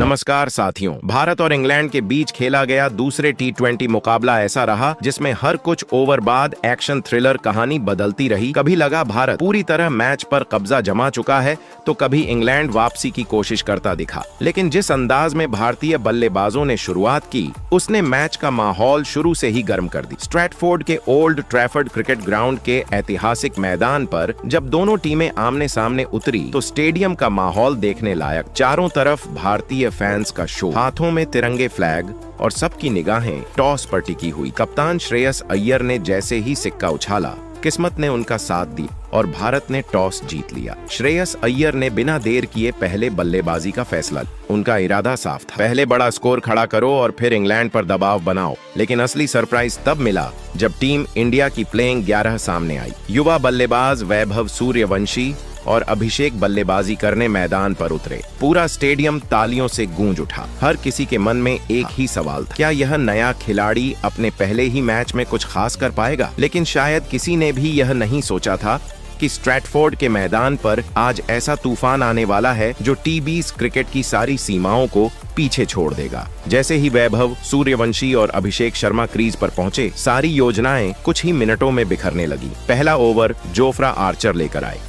नमस्कार साथियों, भारत और इंग्लैंड के बीच खेला गया दूसरे T20 मुकाबला ऐसा रहा जिसमें हर कुछ ओवर बाद एक्शन थ्रिलर कहानी बदलती रही। कभी लगा भारत पूरी तरह मैच पर कब्जा जमा चुका है तो कभी इंग्लैंड वापसी की कोशिश करता दिखा। लेकिन जिस अंदाज में भारतीय बल्लेबाजों ने शुरुआत की उसने मैच का माहौल शुरू से ही गर्म कर दी। स्ट्रैटफोर्ड के ओल्ड ट्रैफर्ड क्रिकेट ग्राउंड के ऐतिहासिक मैदान पर जब दोनों टीमें आमने सामने उतरी तो स्टेडियम का माहौल देखने लायक। चारों तरफ भारतीय फैंस का शो, हाथों में तिरंगे फ्लैग और सबकी निगाहें टॉस पर टिकी हुई। कप्तान श्रेयस अय्यर ने जैसे ही सिक्का उछाला किस्मत ने उनका साथ दी और भारत ने टॉस जीत लिया। श्रेयस अय्यर ने बिना देर किए पहले बल्लेबाजी का फैसला। उनका इरादा साफ था, पहले बड़ा स्कोर खड़ा करो और फिर इंग्लैंड पर दबाव बनाओ। लेकिन असली सरप्राइज तब मिला जब टीम इंडिया की प्लेइंग 11 सामने आई। युवा बल्लेबाज वैभव सूर्यवंशी और अभिषेक बल्लेबाजी करने मैदान पर उतरे। पूरा स्टेडियम तालियों से गूंज उठा। हर किसी के मन में एक ही सवाल था, क्या यह नया खिलाड़ी अपने पहले ही मैच में कुछ खास कर पाएगा? लेकिन शायद किसी ने भी यह नहीं सोचा था कि स्ट्रैटफोर्ड के मैदान पर आज ऐसा तूफान आने वाला है जो T20 क्रिकेट की सारी सीमाओं को पीछे छोड़ देगा। जैसे ही वैभव सूर्यवंशी और अभिषेक शर्मा क्रीज पर पहुंचे, सारी योजनाएं कुछ ही मिनटों में बिखरने लगी। पहला ओवर जोफ्रा आर्चर लेकर आए।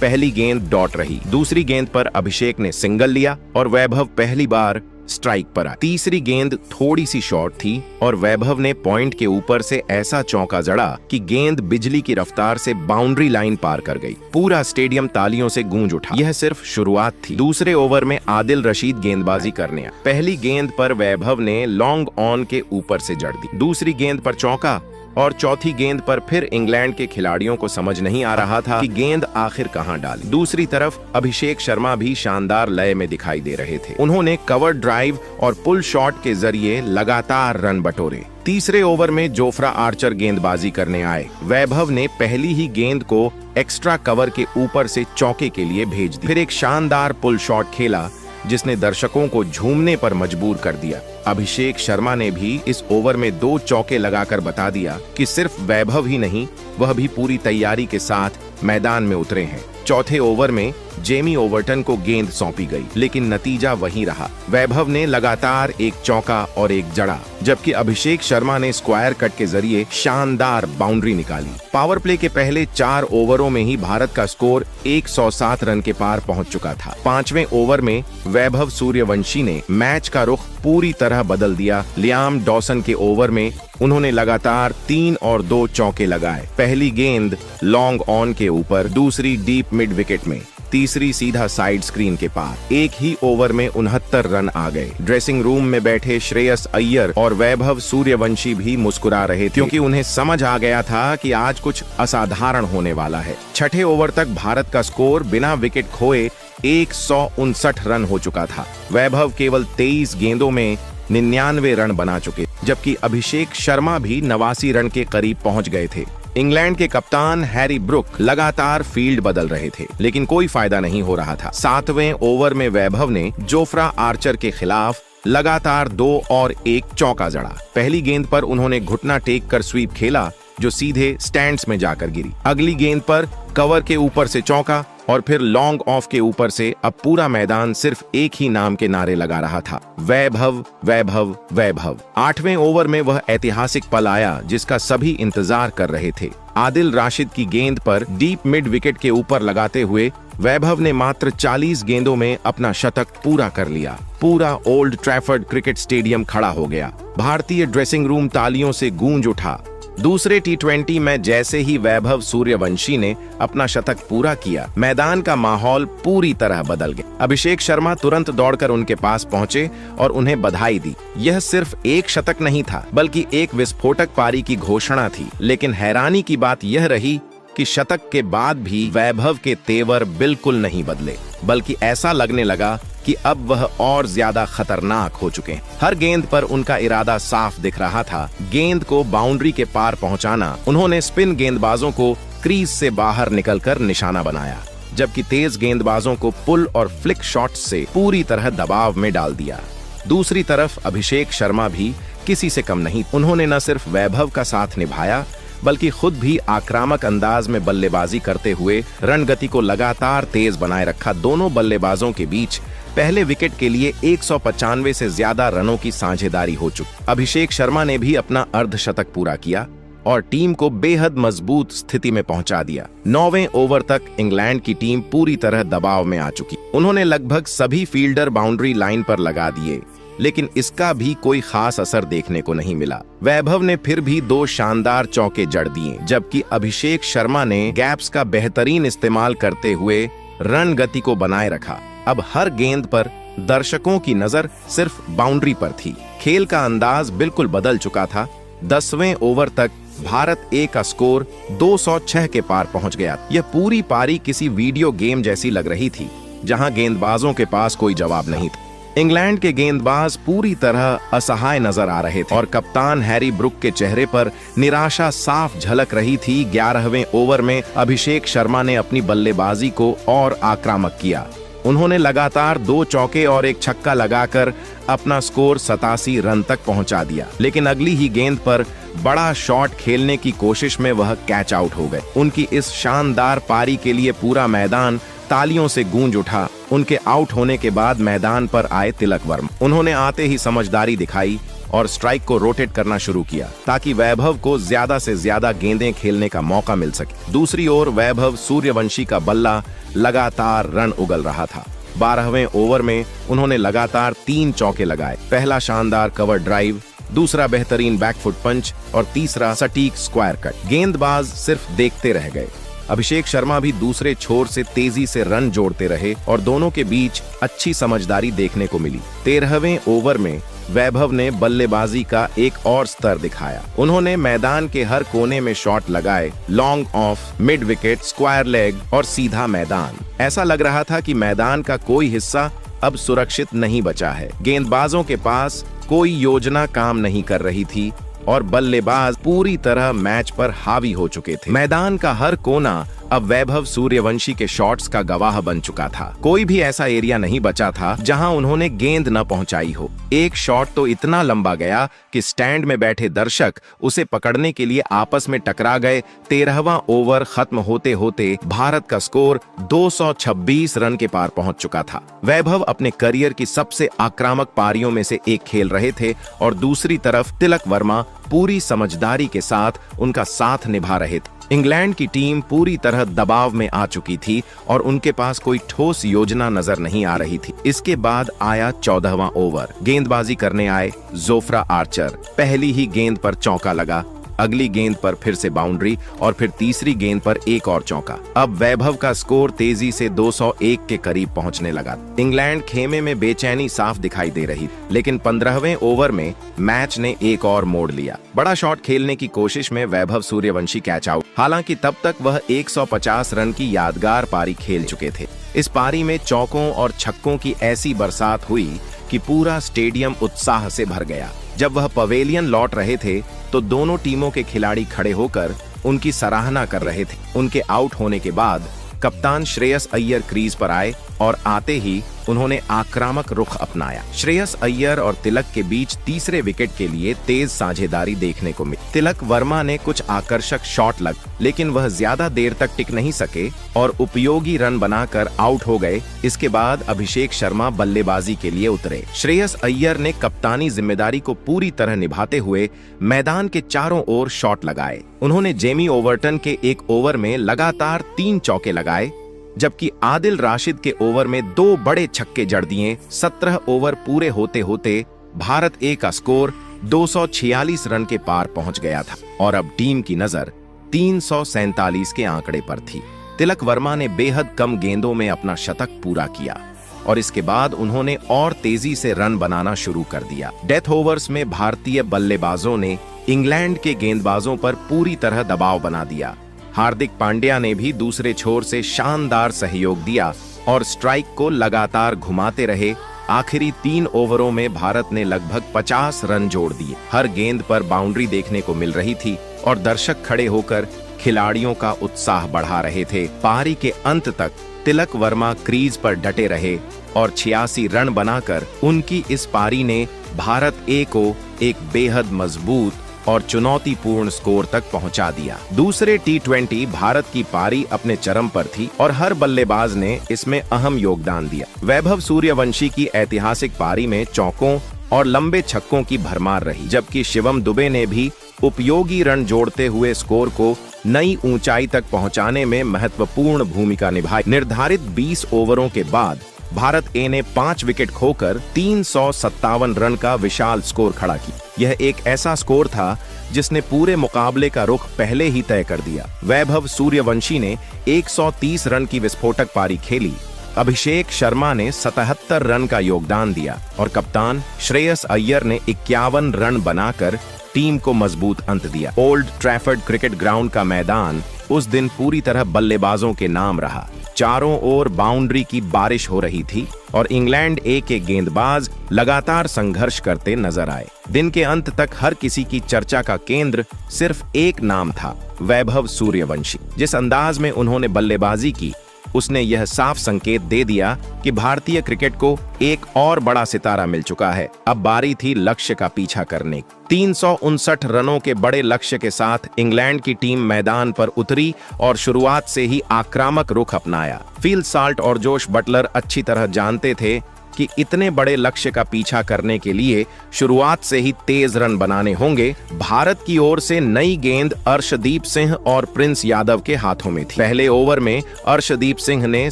पहली गेंद डॉट रही। दूसरी गेंद पर अभिषेक ने सिंगल लिया और वैभव पहली बार स्ट्राइक पर आए। तीसरी गेंद थोड़ी सी शॉर्ट थी और वैभव ने पॉइंट के ऊपर से ऐसा चौका जड़ा कि गेंद बिजली की रफ्तार से बाउंड्री लाइन पार कर गई। पूरा स्टेडियम तालियों से गूंज उठा। यह सिर्फ शुरुआत थी। दूसरे ओवर में आदिल रशीद गेंदबाजी करने आए। पहली गेंद पर वैभव ने लॉन्ग ऑन के ऊपर से जड़ दी। दूसरी गेंद पर चौका और चौथी गेंद पर फिर इंग्लैंड के खिलाड़ियों को समझ नहीं आ रहा था कि गेंद आखिर कहां डाली। दूसरी तरफ अभिषेक शर्मा भी शानदार लय में दिखाई दे रहे थे। उन्होंने कवर ड्राइव और पुल शॉट के जरिए लगातार रन बटोरे। तीसरे ओवर में जोफ्रा आर्चर गेंदबाजी करने आए। वैभव ने पहली ही गेंद को एक्स्ट्रा कवर के ऊपर से चौके के लिए भेज दी। फिर एक शानदार पुल शॉट खेला जिसने दर्शकों को झूमने पर मजबूर कर दिया। अभिषेक शर्मा ने भी इस ओवर में 2 चौके लगाकर बता दिया कि सिर्फ वैभव ही नहीं, वह भी पूरी तैयारी के साथ मैदान में उतरे हैं। चौथे ओवर में जेमी ओवर्टन को गेंद सौंपी गई, लेकिन नतीजा वही रहा। वैभव ने लगातार एक चौका और एक जड़ा, जबकि अभिषेक शर्मा ने स्क्वायर कट के जरिए शानदार बाउंड्री निकाली। पावर प्ले के पहले 4 ओवरों में ही भारत का स्कोर 107 रन के पार पहुंच चुका था। 5वें ओवर में वैभव सूर्यवंशी ने मैच का रुख पूरी तरह बदल दिया। लियाम डॉसन के ओवर में उन्होंने लगातार 3 और 2 चौके लगाए। पहली गेंद लॉन्ग ऑन के ऊपर, दूसरी डीप मिड विकेट में, तीसरी सीधा साइड स्क्रीन के पार। एक ही ओवर में 69 रन आ गए। ड्रेसिंग रूम में बैठे श्रेयस अय्यर और वैभव सूर्यवंशी भी मुस्कुरा रहे थे, क्योंकि उन्हें समझ आ गया था कि आज कुछ असाधारण होने वाला है। छठे ओवर तक भारत का स्कोर बिना विकेट खोए 159 रन हो चुका था। वैभव केवल 23 गेंदों में 99 रन बना चुके, जबकि अभिषेक शर्मा भी 89 रन के करीब पहुंच गए थे। इंग्लैंड के कप्तान हैरी ब्रुक लगातार फील्ड बदल रहे थे, लेकिन कोई फायदा नहीं हो रहा था। 7वें ओवर में वैभव ने जोफ्रा आर्चर के खिलाफ लगातार 2 और 1 चौका जड़ा। पहली गेंद पर उन्होंने घुटना टेक कर स्वीप खेला जो सीधे स्टैंड्स में जाकर गिरी। अगली गेंद पर कवर के ऊपर से चौका और फिर लॉन्ग ऑफ के ऊपर से। अब पूरा मैदान सिर्फ एक ही नाम के नारे लगा रहा था, वैभव वैभव वैभव। 8वें ओवर में वह ऐतिहासिक पल आया जिसका सभी इंतजार कर रहे थे। आदिल राशिद की गेंद पर डीप मिड विकेट के ऊपर लगाते हुए वैभव ने मात्र 40 गेंदों में अपना शतक पूरा कर लिया। पूरा ओल्ड ट्रैफर्ड क्रिकेट स्टेडियम खड़ा हो गया। भारतीय ड्रेसिंग रूम तालियों से गूंज उठा। दूसरे T20 में जैसे ही वैभव सूर्यवंशी ने अपना शतक पूरा किया, मैदान का माहौल पूरी तरह बदल गया। अभिषेक शर्मा तुरंत दौड़कर उनके पास पहुंचे और उन्हें बधाई दी। यह सिर्फ एक शतक नहीं था, बल्कि एक विस्फोटक पारी की घोषणा थी। लेकिन हैरानी की बात यह रही कि शतक के बाद भी वैभव के तेवर बिल्कुल नहीं बदले, बल्कि ऐसा लगने लगा कि अब वह और ज्यादा खतरनाक हो चुके हैं। हर गेंद पर उनका इरादा साफ दिख रहा था, गेंद को बाउंड्री के पार पहुंचाना। उन्होंने स्पिन गेंदबाजों को क्रीज से बाहर निकलकर निशाना बनाया, जबकि तेज गेंदबाजों को पुल और फ्लिक शॉट्स से पूरी तरह दबाव में डाल दिया। दूसरी तरफ अभिषेक शर्मा भी किसी से कम नहीं। उन्होंने न सिर्फ वैभव का साथ निभाया, बल्कि खुद भी आक्रामक अंदाज में बल्लेबाजी करते हुए रणगति को लगातार तेज बनाए रखा। दोनों बल्लेबाजों के बीच पहले विकेट के लिए 195 से ज्यादा रनों की साझेदारी हो चुकी। अभिषेक शर्मा ने भी अपना अर्धशतक पूरा किया और टीम को बेहद मजबूत स्थिति में पहुंचा दिया। 9वें ओवर तक इंग्लैंड की टीम पूरी तरह दबाव में आ चुकी। उन्होंने लगभग सभी फील्डर बाउंड्री लाइन पर लगा दिए, लेकिन इसका भी कोई खास असर देखने को नहीं मिला। वैभव ने फिर भी 2 शानदार चौके जड़ दिए, जबकि अभिषेक शर्मा ने गैप्स का बेहतरीन इस्तेमाल करते हुए रन गति को बनाए रखा। अब हर गेंद पर दर्शकों की नजर सिर्फ बाउंड्री पर थी। खेल का अंदाज बिल्कुल बदल चुका था। 10वें ओवर तक भारत ए का स्कोर 206 के पार पहुंच गया। यह पूरी पारी किसी वीडियो गेम जैसी लग रही थी, जहां गेंदबाजों के पास कोई जवाब नहीं था। इंग्लैंड के गेंदबाज पूरी तरह असहाय नजर आ रहे थे और कप्तान हैरी ब्रुक के चेहरे पर निराशा साफ झलक रही थी। 11वें ओवर में अभिषेक शर्मा ने अपनी बल्लेबाजी को और आक्रामक किया। उन्होंने लगातार 2 चौके और 1 छक्का लगाकर अपना स्कोर 87 रन तक पहुंचा दिया, लेकिन अगली ही गेंद पर बड़ा शॉट खेलने की कोशिश में वह कैच आउट हो गए। उनकी इस शानदार पारी के लिए पूरा मैदान तालियों से गूंज उठा। उनके आउट होने के बाद मैदान पर आए तिलक वर्मा। उन्होंने आते ही समझदारी दिखाई और स्ट्राइक को रोटेट करना शुरू किया, ताकि वैभव को ज्यादा से ज्यादा गेंदें खेलने का मौका मिल सके। दूसरी ओर वैभव सूर्यवंशी का बल्ला लगातार रन उगल रहा था। 12वें ओवर में उन्होंने लगातार 3 चौके लगाए। पहला शानदार कवर ड्राइव, दूसरा बेहतरीन बैकफुट पंच और तीसरा सटीक स्क्वायर कट। गेंदबाज सिर्फ देखते रह गए। अभिषेक शर्मा भी दूसरे छोर से तेजी से रन जोड़ते रहे और दोनों के बीच अच्छी समझदारी देखने को मिली। 13वें ओवर में वैभव ने बल्लेबाजी का एक और स्तर दिखाया। उन्होंने मैदान के हर कोने में शॉट लगाए, long off, mid wicket, square leg और सीधा मैदान। ऐसा लग रहा था कि मैदान का कोई हिस्सा अब सुरक्षित नहीं बचा है। गेंदबाजों के पास कोई योजना काम नहीं कर रही थी और बल्लेबाज पूरी तरह मैच पर हावी हो चुके थे। मैदान का हर कोना अब वैभव सूर्यवंशी के शॉट्स का गवाह बन चुका था। कोई भी ऐसा एरिया नहीं बचा था जहां उन्होंने गेंद न पहुंचाई हो। एक शॉट तो इतना लंबा गया कि स्टैंड में बैठे दर्शक उसे पकड़ने के लिए आपस में टकरा गए। 13वां ओवर खत्म होते होते भारत का स्कोर 226 रन के पार पहुंच चुका था। वैभव अपने करियर की सबसे आक्रामक पारियों में से एक खेल रहे थे और दूसरी तरफ तिलक वर्मा पूरी समझदारी के साथ उनका साथ निभा रहे थे। इंग्लैंड की टीम पूरी तरह दबाव में आ चुकी थी और उनके पास कोई ठोस योजना नजर नहीं आ रही थी। इसके बाद आया 14वां ओवर। गेंदबाजी करने आए जोफ्रा आर्चर। पहली ही गेंद पर चौका लगा, अगली गेंद पर फिर से बाउंड्री और फिर तीसरी गेंद पर एक और चौका। अब वैभव का स्कोर तेजी से 201 के करीब पहुंचने लगा। इंग्लैंड खेमे में बेचैनी साफ दिखाई दे रही, लेकिन 15वें ओवर में मैच ने एक और मोड़ लिया। बड़ा शॉट खेलने की कोशिश में वैभव सूर्यवंशी कैच आउट। हालांकि तब तक वह 150 रन की यादगार पारी खेल चुके थे। इस पारी में चौकों और छक्कों की ऐसी बरसात हुई कि पूरा स्टेडियम उत्साह से भर गया। जब वह पवेलियन लौट रहे थे तो दोनों टीमों के खिलाड़ी खड़े होकर उनकी सराहना कर रहे थे। उनके आउट होने के बाद कप्तान श्रेयस अय्यर क्रीज पर आए और आते ही उन्होंने आक्रामक रुख अपनाया। श्रेयस अय्यर और तिलक के बीच तीसरे विकेट के लिए तेज साझेदारी देखने को मिली। तिलक वर्मा ने कुछ आकर्षक शॉट लग, लेकिन वह ज्यादा देर तक टिक नहीं सके और उपयोगी रन बनाकर आउट हो गए। इसके बाद अभिषेक शर्मा बल्लेबाजी के लिए उतरे। श्रेयस अय्यर ने कप्तानी जिम्मेदारी को पूरी तरह निभाते हुए मैदान के चारों ओर शॉट लगाए। उन्होंने जेमी ओवर्टन के एक ओवर में लगातार 3 चौके लगाए, जबकि आदिल राशिद के ओवर में 2 बड़े छक्के जड़ दिए। 17 ओवर पूरे होते होते भारत ए का स्कोर 246 रन के पार पहुंच गया था और अब टीम की नजर 347 के आंकड़े पर थी। तिलक वर्मा ने बेहद कम गेंदों में अपना शतक पूरा किया और इसके बाद उन्होंने और तेजी से रन बनाना शुरू कर दिया। डेथ ओवर्स में भारतीय बल्लेबाजों ने इंग्लैंड के गेंदबाजों पर पूरी तरह दबाव बना दिया। हार्दिक पांड्या ने भी दूसरे छोर से शानदार सहयोग दिया और स्ट्राइक को लगातार घुमाते रहे। आखिरी 3 ओवरों में भारत ने लगभग 50 रन जोड़ दिए। हर गेंद पर बाउंड्री देखने को मिल रही थी और दर्शक खड़े होकर खिलाड़ियों का उत्साह बढ़ा रहे थे। पारी के अंत तक तिलक वर्मा क्रीज पर डटे रहे और 86 रन बनाकर उनकी इस पारी ने भारत ए को एक बेहद मजबूत और चुनौतीपूर्ण स्कोर तक पहुंचा दिया। दूसरे T20 भारत की पारी अपने चरम पर थी और हर बल्लेबाज ने इसमें अहम योगदान दिया। वैभव सूर्यवंशी की ऐतिहासिक पारी में चौकों और लंबे छक्कों की भरमार रही, जबकि शिवम दुबे ने भी उपयोगी रन जोड़ते हुए स्कोर को नई ऊंचाई तक पहुंचाने में महत्वपूर्ण भूमिका निभाई। निर्धारित 20 ओवरों के बाद भारत ए ने 5 विकेट खोकर 357 रन का विशाल स्कोर खड़ा किया। यह एक ऐसा स्कोर था जिसने पूरे मुकाबले का रुख पहले ही तय कर दिया। वैभव सूर्यवंशी ने 130 रन की विस्फोटक पारी खेली, अभिषेक शर्मा ने 77 रन का योगदान दिया और कप्तान श्रेयस अय्यर ने 51 रन बनाकर टीम को मजबूत अंत दिया। ओल्ड ट्रैफर्ड क्रिकेट ग्राउंड का मैदान उस दिन पूरी तरह बल्लेबाजों के नाम रहा। चारों ओर बाउंड्री की बारिश हो रही थी और इंग्लैंड ए के गेंदबाज लगातार संघर्ष करते नजर आए। दिन के अंत तक हर किसी की चर्चा का केंद्र सिर्फ एक नाम था, वैभव सूर्यवंशी। जिस अंदाज में उन्होंने बल्लेबाजी की, उसने यह साफ संकेत दे दिया कि भारतीय क्रिकेट को एक और बड़ा सितारा मिल चुका है। अब बारी थी लक्ष्य का पीछा करने। 359 रनों के बड़े लक्ष्य के साथ इंग्लैंड की टीम मैदान पर उतरी और शुरुआत से ही आक्रामक रुख अपनाया। फिल साल्ट और जोश बटलर अच्छी तरह जानते थे कि इतने बड़े लक्ष्य का पीछा करने के लिए शुरुआत से ही तेज रन बनाने होंगे। भारत की ओर से नई गेंद अर्शदीप सिंह और प्रिंस यादव के हाथों में थी। पहले ओवर में अर्शदीप सिंह ने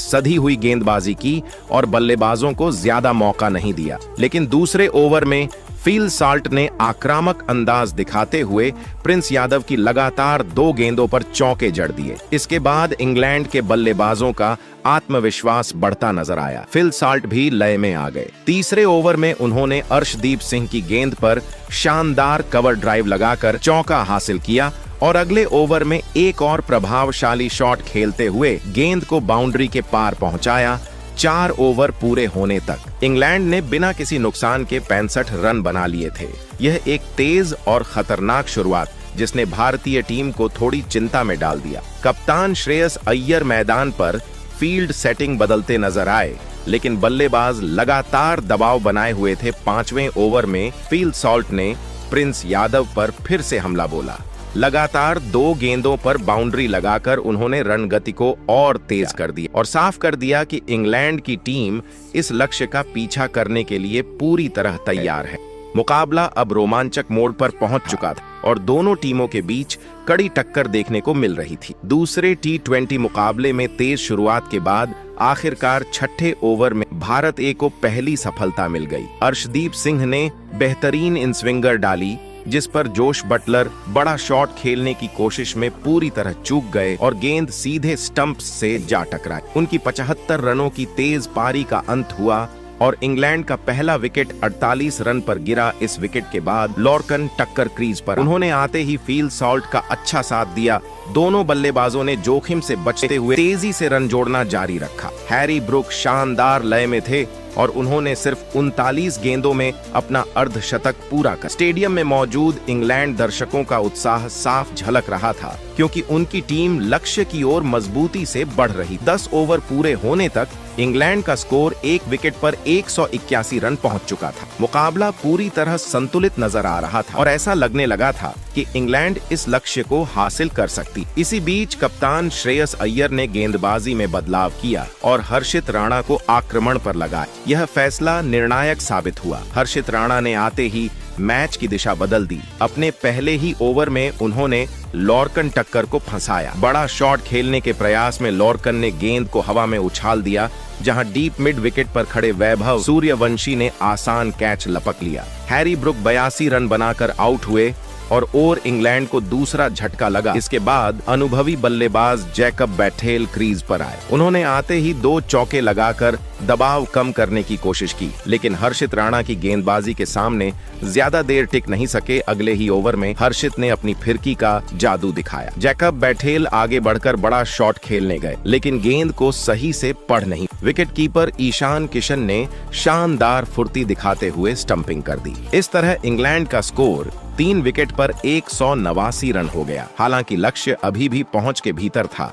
सधी हुई गेंदबाजी की और बल्लेबाजों को ज्यादा मौका नहीं दिया, लेकिन दूसरे ओवर में फिल साल्ट ने आक्रामक अंदाज दिखाते हुए प्रिंस यादव की लगातार 2 गेंदों पर चौके जड़ दिए। इसके बाद इंग्लैंड के बल्लेबाजों का आत्मविश्वास बढ़ता नजर आया। फिल साल्ट भी लय में आ गए। तीसरे ओवर में उन्होंने अर्शदीप सिंह की गेंद पर शानदार कवर ड्राइव लगाकर चौका हासिल किया और अगले ओवर में एक और प्रभावशाली शॉट खेलते हुए गेंद को बाउंड्री के पार पहुंचाया। 4 ओवर पूरे होने तक इंग्लैंड ने बिना किसी नुकसान के 65 रन बना लिए थे। यह एक तेज और खतरनाक शुरुआत जिसने भारतीय टीम को थोड़ी चिंता में डाल दिया। कप्तान श्रेयस अय्यर मैदान पर फील्ड सेटिंग बदलते नजर आए, लेकिन बल्लेबाज लगातार दबाव बनाए हुए थे। 5वें ओवर में फिल साल्ट ने प्रिंस यादव पर फिर से हमला बोला। लगातार 2 गेंदों पर बाउंड्री लगाकर उन्होंने रन गति को और तेज कर दिया और साफ कर दिया कि इंग्लैंड की टीम इस लक्ष्य का पीछा करने के लिए पूरी तरह तैयार है। मुकाबला अब रोमांचक मोड़ पर पहुंच चुका था और दोनों टीमों के बीच कड़ी टक्कर देखने को मिल रही थी। दूसरे T20 मुकाबले में तेज शुरुआत के बाद आखिरकार 6ठे ओवर में भारत ए को पहली सफलता मिल गई। अर्शदीप सिंह ने बेहतरीन इनस्विंगर डाली, जिस पर जोश बटलर बड़ा शॉट खेलने की कोशिश में पूरी तरह चूक गए और गेंद सीधे स्टंप्स से जा टकराई। उनकी 75 रनों की तेज पारी का अंत हुआ और इंग्लैंड का पहला विकेट 48 रन पर गिरा। इस विकेट के बाद लॉर्कन टक्कर क्रीज पर। उन्होंने आते ही फिल साल्ट का अच्छा साथ दिया। दोनों बल्लेबाजों ने जोखिम से बचते हुए तेजी से रन जोड़ना जारी रखा। हैरी ब्रुक शानदार लय में थे और उन्होंने सिर्फ 39 गेंदों में अपना अर्धशतक पूरा कर। स्टेडियम में मौजूद इंग्लैंड दर्शकों का उत्साह साफ झलक रहा था, क्योंकि उनकी टीम लक्ष्य की ओर मजबूती से बढ़ रही। 10 ओवर पूरे होने तक इंग्लैंड का स्कोर 1 विकेट पर 181 रन पहुंच चुका था। मुकाबला पूरी तरह संतुलित नजर आ रहा था और ऐसा लगने लगा था कि इंग्लैंड इस लक्ष्य को हासिल कर सकती। इसी बीच कप्तान श्रेयस अय्यर ने गेंदबाजी में बदलाव किया और हर्षित राणा को आक्रमण पर लगाया। यह फैसला निर्णायक साबित हुआ। हर्षित राणा ने आते ही मैच की दिशा बदल दी। अपने पहले ही ओवर में उन्होंने लॉर्कन टक्कर को फंसाया। बड़ा शॉट खेलने के प्रयास में लॉर्कन ने गेंद को हवा में उछाल दिया, जहां डीप मिड विकेट पर खड़े वैभव सूर्यवंशी ने आसान कैच लपक लिया। हैरी ब्रुक 82 रन बनाकर आउट हुए और इंग्लैंड को दूसरा झटका लगा। इसके बाद अनुभवी बल्लेबाज जैकब बैथेल क्रीज पर आए। उन्होंने आते ही 2 चौके लगाकर दबाव कम करने की कोशिश की, लेकिन हर्षित राणा की गेंदबाजी के सामने ज्यादा देर टिक नहीं सके। अगले ही ओवर में हर्षित ने अपनी फिरकी का जादू दिखाया। जैकब बैथेल आगे बढ़कर बड़ा शॉट खेलने गए, लेकिन गेंद को सही से पढ़ नहीं। विकेटकीपर ईशान किशन ने शानदार फुर्ती दिखाते हुए स्टंपिंग कर दी। इस तरह इंग्लैंड का स्कोर 3 विकेट पर 189 रन हो गया। हालांकि लक्ष्य अभी भी पहुंच के भीतर था।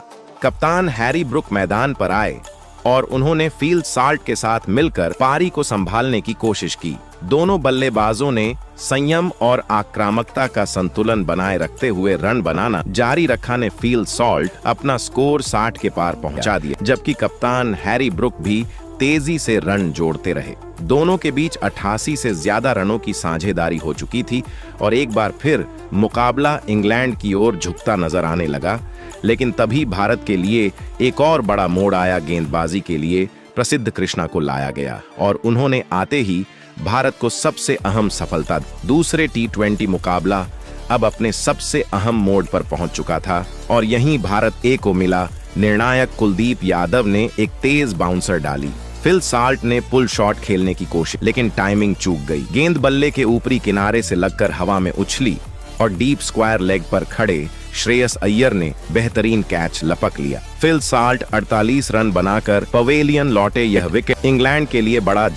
कप्तान हैरी ब्रुक मैदान पर आए और उन्होंने फिल साल्ट के साथ मिलकर पारी को संभालने की कोशिश की। दोनों बल्लेबाजों ने संयम और आक्रामकता का संतुलन बनाए रखते हुए रन बनाना जारी रखा ने फील सॉल्ट अपना स्कोर 60 के पार पहुंचा दिया, जबकि कप्तान हैरी ब्रुक भी तेजी से रन जोड़ते रहे। दोनों के बीच 88 से ज्यादा रनों की साझेदारी हो चुकी थी और एक बार फिर मुकाबला इंग्लैंड की ओर झुकता नजर आने लगा। लेकिन तभी भारत के लिए एक और बड़ा मोड़ आया। गेंदबाजी के लिए प्रसिद्ध कृष्णा को लाया गया और उन्होंने आते ही भारत को सबसे अहम सफलता दी। दूसरे टी20 मुकाबला अब अपने सबसे अहम मोड़ पर पहुंच चुका था और यहीं भारत ए को मिला। निर्णायक कुलदीप यादव ने एक तेज बाउंसर डाली। फिल साल्ट ने पुल शॉट खेलने की कोशिश, लेकिन टाइमिंग चूक गई। गेंद बल्ले के ऊपरी किनारे से लगकर हवा में उछली और डीप स्क्वायर लेग पर खड़े श्रेयस अय्यर ने बेहतरीन कैच लपक लिया। फिल साल्ट 48 रन बनाकर पवेलियन लौटे। यह विकेट इंग्लैंड के लिए बड़ा